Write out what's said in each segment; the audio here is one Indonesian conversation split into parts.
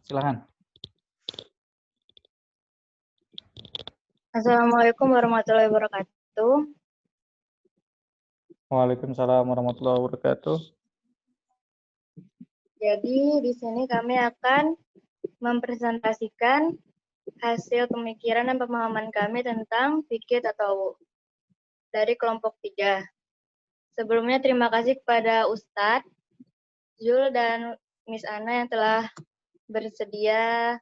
Silakan. Assalamualaikum warahmatullahi wabarakatuh. Waalaikumsalam warahmatullahi wabarakatuh. Jadi di sini kami akan mempresentasikan hasil pemikiran dan pemahaman kami tentang fikih tasawuf dari kelompok 3. Sebelumnya terima kasih kepada Ustadz Zul dan Miss Ana yang telah bersedia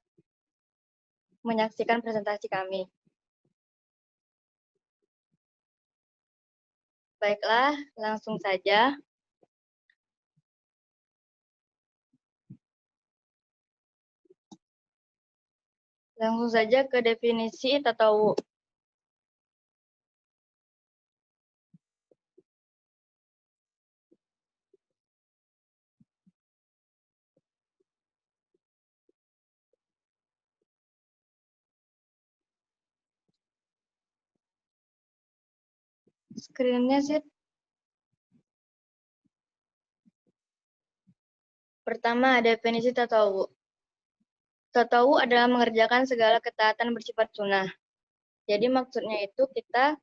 menyaksikan presentasi kami. Baiklah, langsung saja. Langsung saja ke definisi tasawuf. Screen-nya sih. Pertama, definisi tasawuf. Tasawuf adalah mengerjakan segala ketaatan bersifat sunnah. Jadi maksudnya itu kita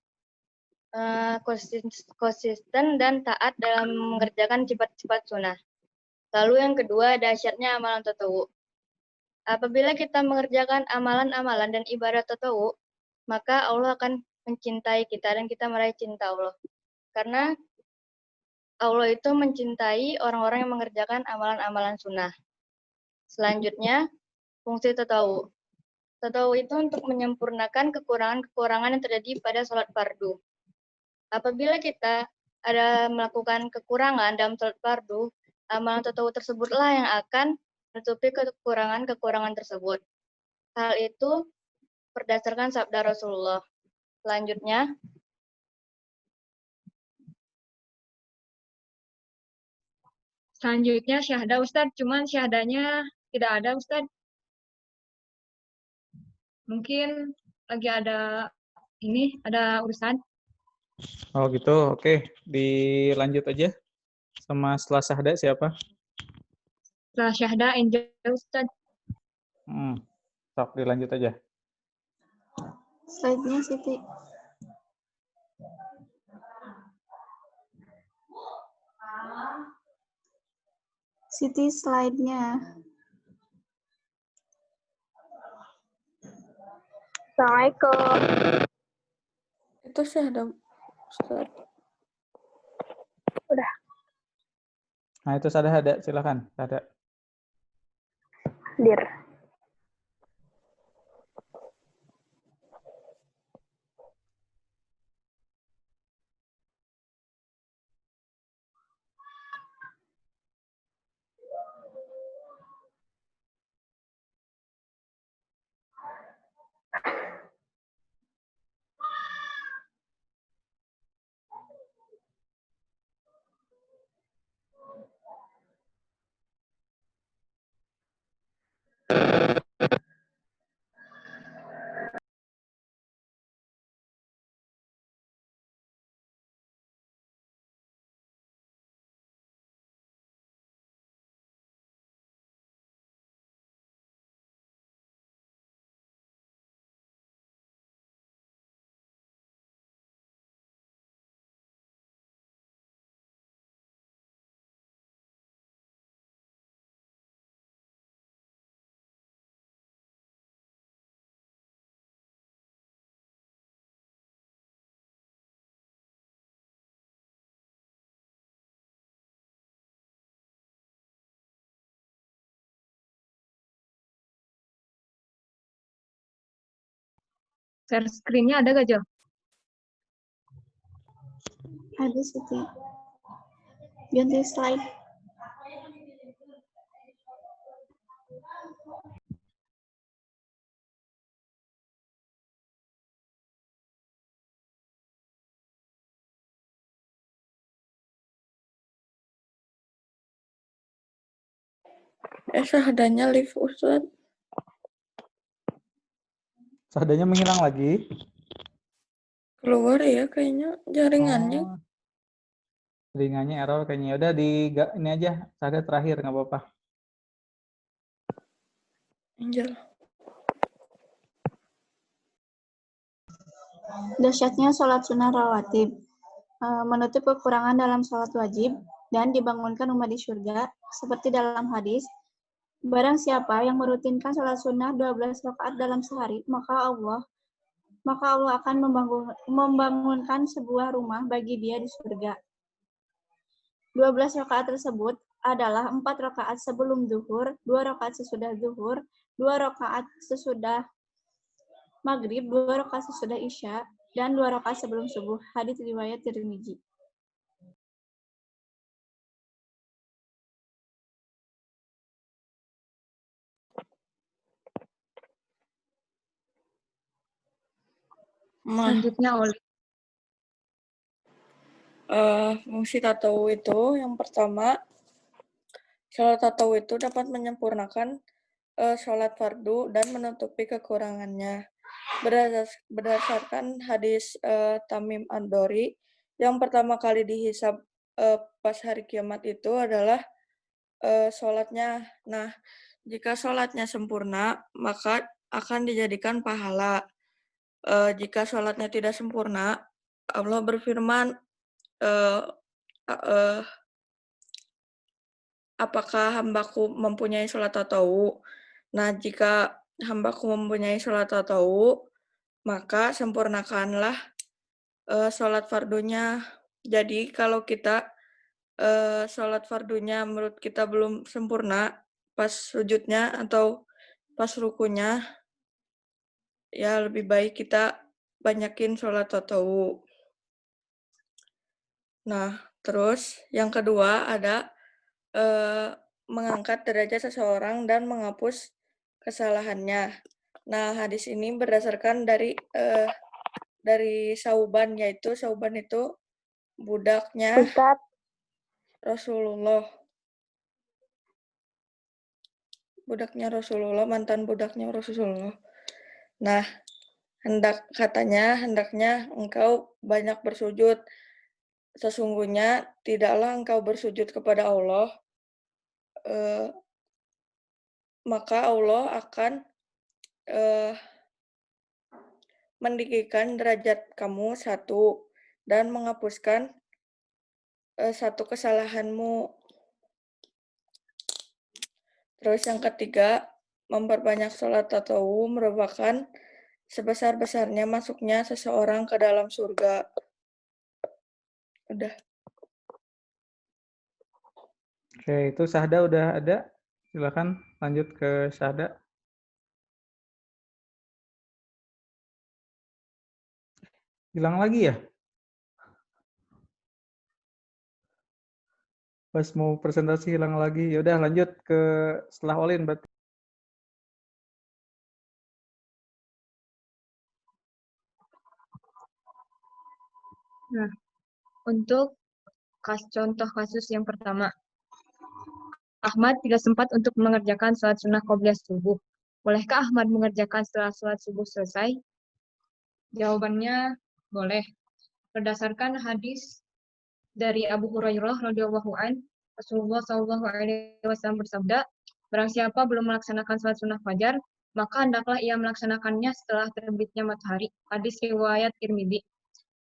konsisten dan taat dalam mengerjakan sifat-sifat sunnah. Lalu yang kedua, dahsyatnya amalan tasawuf. Apabila kita mengerjakan amalan-amalan dan ibadah tasawuf, maka Allah akan mencintai kita dan kita meraih cinta Allah. Karena Allah itu mencintai orang-orang yang mengerjakan amalan-amalan sunnah. Selanjutnya, fungsi tasawuf. Tasawuf itu untuk menyempurnakan kekurangan-kekurangan yang terjadi pada sholat fardu. Apabila kita ada melakukan kekurangan dalam sholat fardu, amalan tasawuf tersebutlah yang akan menutupi kekurangan-kekurangan tersebut. Hal itu berdasarkan sabda Rasulullah. Selanjutnya syahada Ustadz, cuman syahadanya tidak ada Ustadz. Mungkin lagi ada urusan. Oh gitu, oke. Dilanjut aja. Setelah syahada siapa? Setelah syahada Angel Ustadz. Sok dilanjut aja. Slide-nya Siti. Siti slide-nya. Assalamualaikum. Itu syahada Ustaz. Udah. Nah itu syahada, silakan. Syahada. Dir. Share screen-nya ada gak, Jo? Ada Siti. Ganti slide. Syahadanya live Ustaz. Syahadanya menghilang lagi. Keluar ya kayaknya jaringannya. Oh, jaringannya error kayaknya. Udah ini aja, syahada terakhir nggak apa-apa. Angel. Dahsyatnya sholat sunnah rawatib, menutup kekurangan dalam sholat wajib, dan dibangunkan umat di surga, seperti dalam hadis, barang siapa yang merutinkan sholat sunnah 12 rakaat dalam sehari, maka Allah akan membangunkan sebuah rumah bagi dia di surga. 12 rakaat tersebut adalah 4 rakaat sebelum zuhur, 2 rakaat sesudah zuhur, 2 rakaat sesudah maghrib, 2 rakaat sesudah isya, dan 2 rakaat sebelum subuh. Hadits riwayat Tirmizi. Nah, Selanjutnya oleh fungsi tatawu itu yang pertama, sholat tatawu itu dapat menyempurnakan sholat fardu dan menutupi kekurangannya. Berdasarkan hadis Tamim Ad-Dori, yang pertama kali dihisab pas hari kiamat itu adalah sholatnya. Nah, jika sholatnya sempurna, maka akan dijadikan pahala. Jika sholatnya tidak sempurna, Allah berfirman, apakah hambaku mempunyai sholat tatawu? Nah, jika hambaku mempunyai sholat tatawu, maka sempurnakanlah sholat fardunya. Jadi, kalau kita sholat fardunya menurut kita belum sempurna, pas sujudnya atau pas rukunya, ya lebih baik kita banyakin sholat tatawu. Nah, terus yang kedua ada mengangkat derajat seseorang dan menghapus kesalahannya. Nah, hadis ini berdasarkan dari Sauban, yaitu Sauban itu budaknya Ustaz, Rasulullah. Mantan budaknya Rasulullah. Nah, hendaknya engkau banyak bersujud. Sesungguhnya tidaklah engkau bersujud kepada Allah, maka Allah akan meninggikan derajat kamu satu dan menghapuskan satu kesalahanmu. Terus yang ketiga, memperbanyak sholat tatawu merupakan sebesar-besarnya masuknya seseorang ke dalam surga. Udah. Oke, itu Syahda udah ada. Silakan lanjut ke Syahda. Hilang lagi ya? Pas mau presentasi hilang lagi. Ya udah lanjut ke setelah Olin berarti. Nah, untuk contoh kasus yang pertama, Ahmad tidak sempat untuk mengerjakan sholat sunnah qobliyah subuh. Bolehkah Ahmad mengerjakan setelah sholat subuh selesai? Jawabannya boleh. Berdasarkan hadis dari Abu Hurairah radhiyallahu an, Rasulullah shallallahu alaihi wasallam bersabda, barang siapa belum melaksanakan sholat sunnah fajar, maka hendaklah ia melaksanakannya setelah terbitnya matahari. Hadis riwayat Tirmidzi.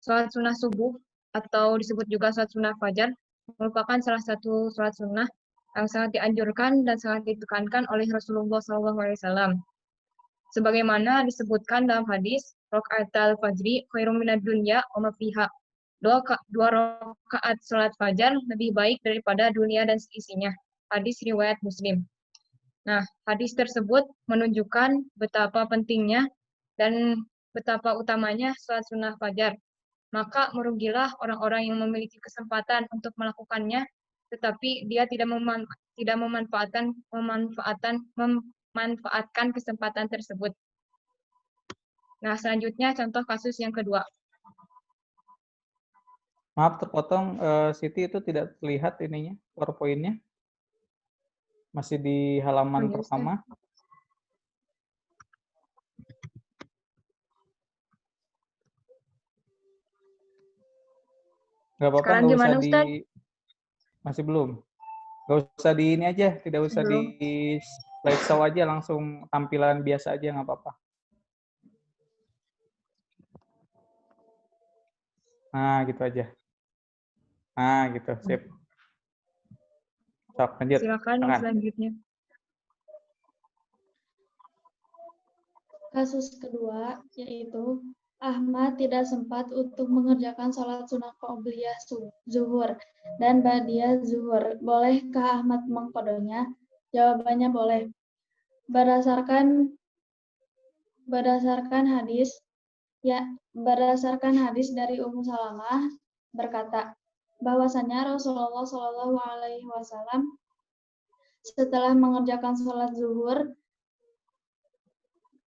Sholat sunnah subuh atau disebut juga sholat sunnah fajar merupakan salah satu sholat sunnah yang sangat dianjurkan dan sangat ditekankan oleh Rasulullah SAW. Sebagaimana disebutkan dalam hadis, Raka'atal fajri khairum minad dunya wa ma fiha. Dua rakaat sholat fajar lebih baik daripada dunia dan seisinya. Hadis riwayat Muslim. Nah, hadis tersebut menunjukkan betapa pentingnya dan betapa utamanya sholat sunnah fajar. Maka merugilah orang-orang yang memiliki kesempatan untuk melakukannya, tetapi dia tidak memanfaatkan kesempatan tersebut. Nah, selanjutnya contoh kasus yang kedua. Maaf terpotong, Siti itu tidak terlihat ininya, PowerPoint-nya. Masih di halaman pertama. Nggak apa-apa, Sekarang nggak gimana, usah Ustaz? Masih belum. Nggak usah di ini aja, tidak usah Belum. slideshow aja, langsung tampilan biasa aja nggak apa-apa. Nah, gitu aja. Nah, gitu, sip. Sok, lanjut. Silakan yang selanjutnya. Kasus kedua yaitu Ahmad tidak sempat untuk mengerjakan sholat sunnah qobliyah zuhur dan ba'diyah zuhur. Bolehkah Ahmad mengqodonya? Jawabannya boleh. Berdasarkan hadis dari Ummu Salamah berkata bahwasanya Rasulullah Shallallahu Alaihi Wasallam setelah mengerjakan sholat zuhur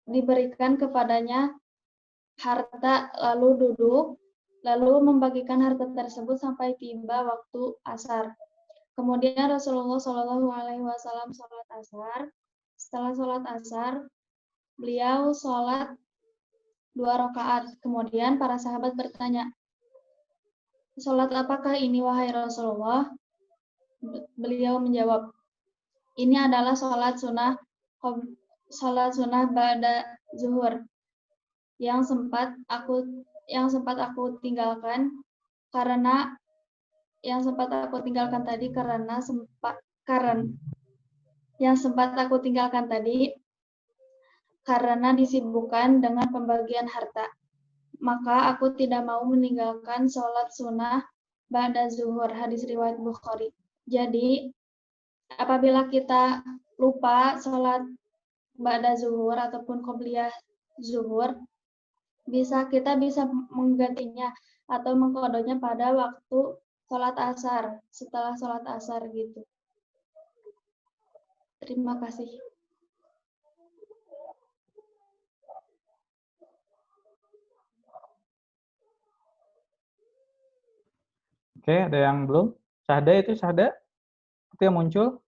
diberikan kepadanya harta, lalu duduk, lalu membagikan harta tersebut sampai tiba waktu asar. Kemudian Rasulullah Shallallahu Alaihi Wasallam sholat asar. Setelah sholat asar, beliau sholat 2 rakaat. Kemudian para sahabat bertanya, sholat apakah ini wahai Rasulullah? Beliau menjawab, ini adalah sholat sunnah ba'da zuhur yang sempat aku tinggalkan karena disibukkan dengan pembagian harta. Maka aku tidak mau meninggalkan sholat sunnah ba'da zuhur. Hadis riwayat Bukhari. Jadi, apabila kita lupa sholat ba'da zuhur ataupun qobliyah zuhur, kita bisa menggantinya atau mengqodonya pada waktu sholat asar, setelah sholat asar gitu. Terima kasih. Oke, ada yang belum? Syahda itu yang muncul.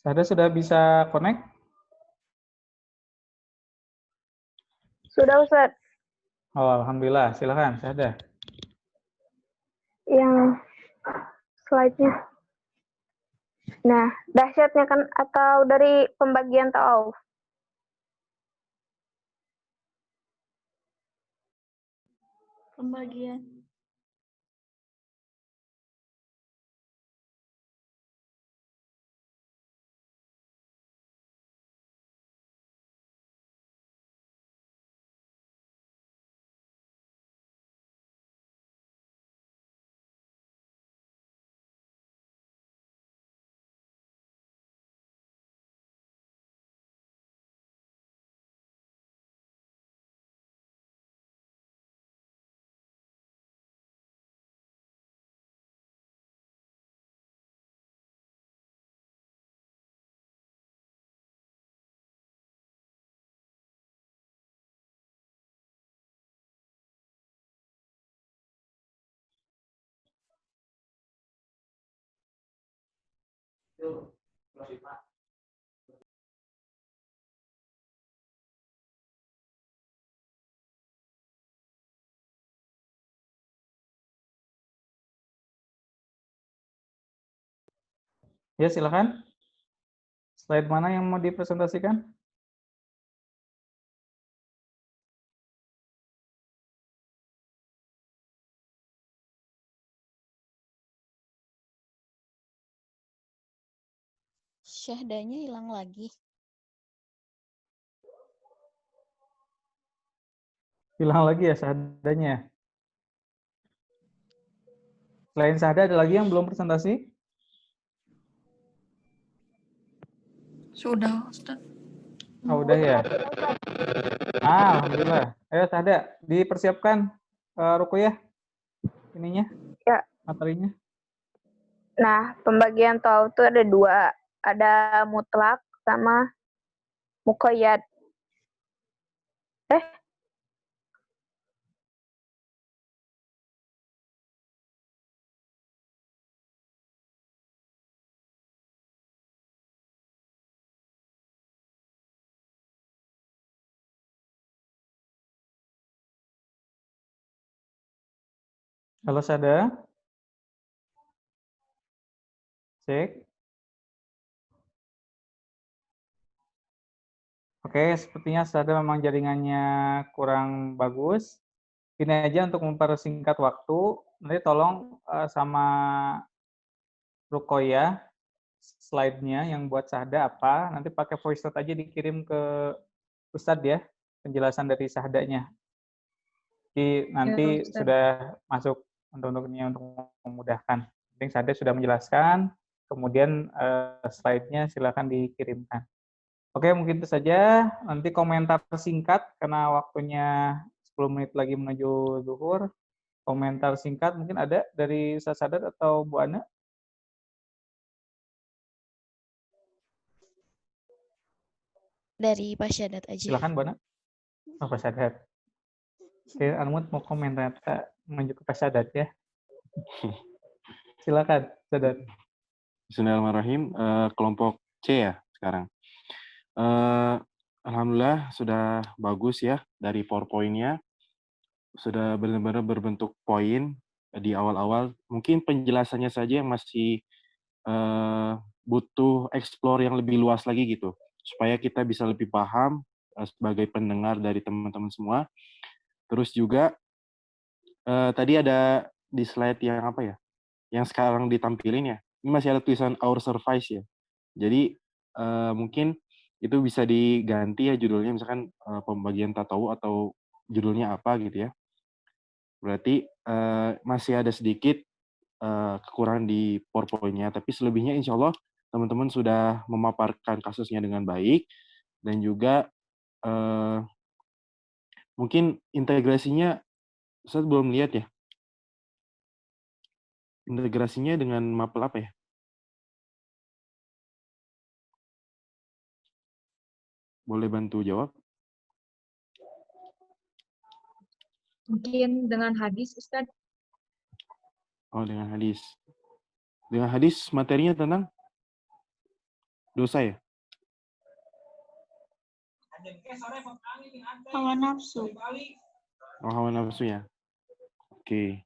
Syahda sudah bisa connect? Sudah, Ustaz. Oh, alhamdulillah. Silakan, Syahda. Yang slide-nya. Nah, dahsyatnya kan atau dari pembagian ta'awuf? Pembagian. Ya, silakan. Slide mana yang mau dipresentasikan? Syahdanya hilang lagi. Hilang lagi ya Syahadanya. Selain Syahda, ada lagi yang belum presentasi? Sudah, Ustaz. Oh, udah ya? Alhamdulillah. Ayo Syahda, dipersiapkan Ruqyah ininya, Ya. materinya. Nah, pembagian ta'awuf itu ada 2. Ada mutlak sama muqayyad. Halo Syahda. Cek. Oke, sepertinya Sada memang jaringannya kurang bagus. Ini aja untuk mempersingkat waktu, nanti tolong sama Rukoya slide-nya yang buat Sahda apa, nanti pakai voice note aja dikirim ke Ustadz ya, penjelasan dari Sahdanya. Jadi Ya, nanti Ustaz. sudah masuk untuk memudahkan. Penting Sahda sudah menjelaskan, kemudian slide-nya silakan dikirimkan. Oke, mungkin itu saja. Nanti komentar singkat, karena waktunya 10 menit lagi menuju zuhur. Komentar singkat mungkin ada dari Ustaz Sadat atau Bu Ana? Dari Pak Syadat aja. Silakan Bu Ana. Oh, Pak Sadat. Oke, Anmut mau komentar menuju ke Pak Sadat ya. Silakan, Sadat. Bismillahirrahmanirrahim. Kelompok C ya sekarang. Alhamdulillah sudah bagus ya dari PowerPoint-nya. Sudah benar-benar berbentuk poin di awal-awal. Mungkin penjelasannya saja yang masih butuh explore yang lebih luas lagi gitu. Supaya kita bisa lebih paham sebagai pendengar dari teman-teman semua. Terus juga tadi ada di slide yang apa ya? Yang sekarang ditampilin ya. Ini masih ada tulisan Our Service ya. Jadi mungkin itu bisa diganti ya judulnya, misalkan pembagian tatawu atau judulnya apa gitu ya. Berarti masih ada sedikit kekurangan di PowerPoint-nya, tapi selebihnya insya Allah teman-teman sudah memaparkan kasusnya dengan baik, dan juga mungkin integrasinya, saya belum lihat ya, integrasinya dengan Mapel apa ya? Boleh bantu jawab? Mungkin dengan hadis, Ustaz. Oh, dengan hadis. Dengan hadis materinya tentang dosa ya? Hawa nafsu. Oh, hawa nafsu ya. Oke.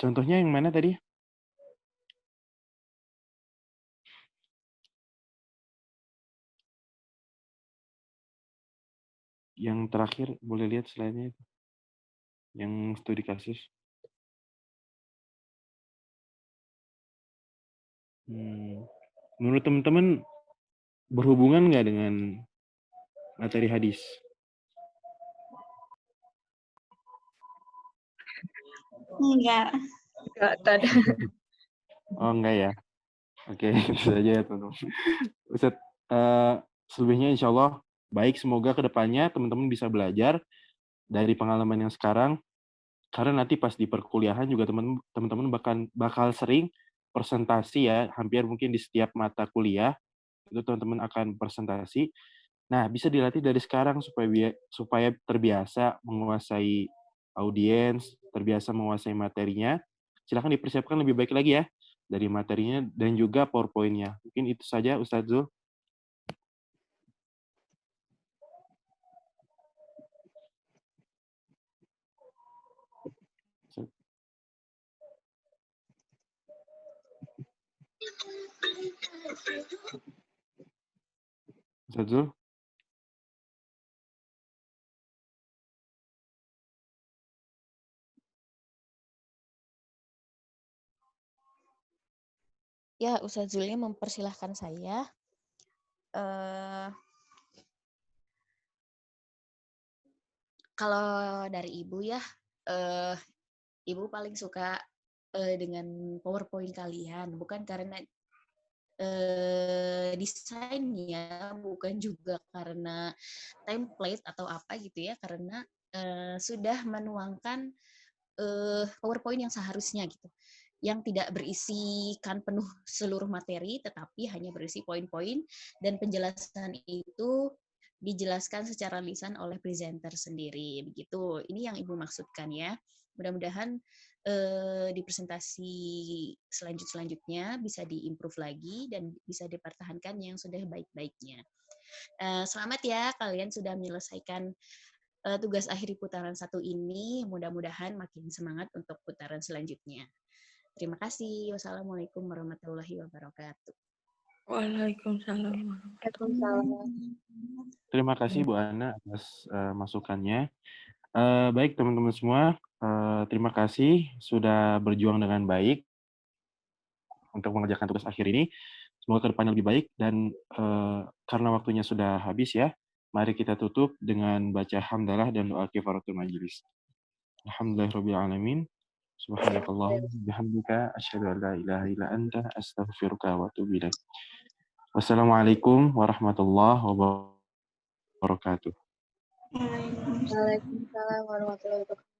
Contohnya yang mana tadi? Yang terakhir, boleh lihat slide-nya itu. Yang studi kasus. Menurut teman-teman, berhubungan nggak dengan materi hadis? Enggak. Enggak, tadi. Oh, enggak ya? Oke, itu saja ya teman-teman. Ustaz, selebihnya insya Allah baik, semoga kedepannya teman-teman bisa belajar dari pengalaman yang sekarang, karena nanti pas di perkuliahan juga teman-teman bakal sering presentasi ya, hampir mungkin di setiap mata kuliah, itu teman-teman akan presentasi. Nah, bisa dilatih dari sekarang supaya terbiasa menguasai audiens, terbiasa menguasai materinya. Silakan dipersiapkan lebih baik lagi ya dari materinya dan juga PowerPoint-nya. Mungkin itu saja Ustadz Zul. Ustadz Zul. Ya, Ustadz Zulnya mempersilahkan saya. Kalau dari Ibu ya, Ibu paling suka dengan PowerPoint kalian, bukan karena desainnya, bukan juga karena template atau apa gitu ya, karena sudah menuangkan PowerPoint yang seharusnya gitu, yang tidak berisikan penuh seluruh materi, tetapi hanya berisi poin-poin, dan penjelasan itu dijelaskan secara lisan oleh presenter sendiri. Begitu, ini yang Ibu maksudkan ya. Mudah-mudahan di presentasi selanjutnya bisa diimprove lagi dan bisa dipertahankan yang sudah baik-baiknya. Selamat ya, kalian sudah menyelesaikan tugas akhir putaran 1 ini. Mudah-mudahan makin semangat untuk putaran selanjutnya. Terima kasih. Wassalamualaikum warahmatullahi wabarakatuh. Waalaikumsalam warahmatullahi Waalaikumsalam. Terima kasih Bu Ana atas masukannya. Baik teman-teman semua, terima kasih sudah berjuang dengan baik untuk mengerjakan tugas akhir ini. Semoga kedepannya lebih baik dan karena waktunya sudah habis ya, mari kita tutup dengan baca hamdalah dan doa kifaratul majelis. Alhamdulillahirabbil alamin. Subhanakallahumma bihamdika asyhadu an la ilaha illa anta astaghfiruka wa atubu ilaik. Wassalamualaikum warahmatullahi wabarakatuh. Waalaikumsalam warahmatullahi wabarakatuh.